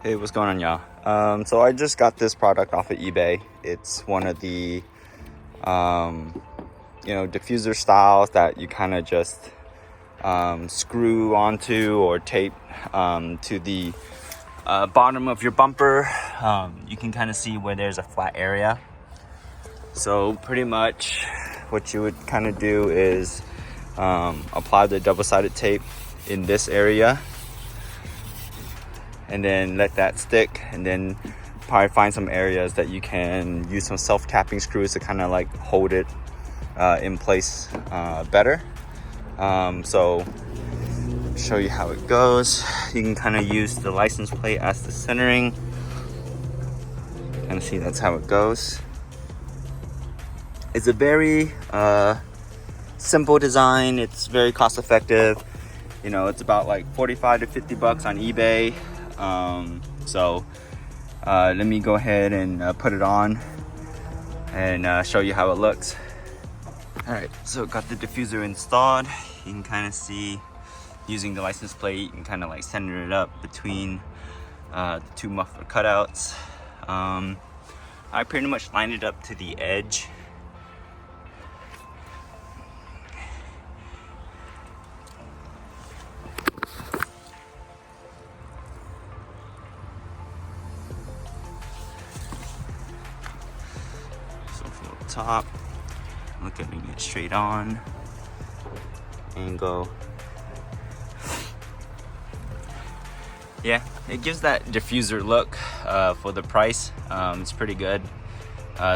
Hey, what's going on, y'all? So I just got this product off of eBay. It's one of the diffuser styles that you kind of just screw onto or tape to the bottom of your bumper. You can kind of see where there's a flat area. So pretty much what you would kind of do is apply the double-sided tape in this area and then let that stick, and then probably find some areas that you can use some self-tapping screws to kind of like hold it in place better. So show you how it goes. You can kind of use the license plate as the centering. Kind of see that's how it goes. It's a very simple design. It's very cost effective. You know, it's about like 45 to 50 bucks on eBay. So let me go ahead and put it on and show you how it looks. All right, so got the diffuser installed. You can kind of see using the license plate, you can kind of like center it up between the two muffler cutouts. I pretty much lined it up to the edge. Top, look at it straight on, angle. Yeah, it gives that diffuser look for the price. It's pretty good,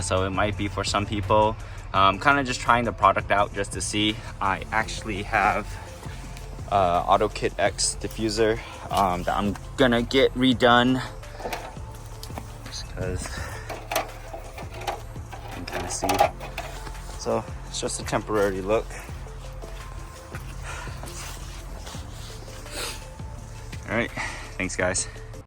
so it might be for some people. Kind of just trying the product out just to see. I actually have AutoKit X diffuser that I'm gonna get redone just because kind of see. So it's just a temporary look. All right, thanks guys.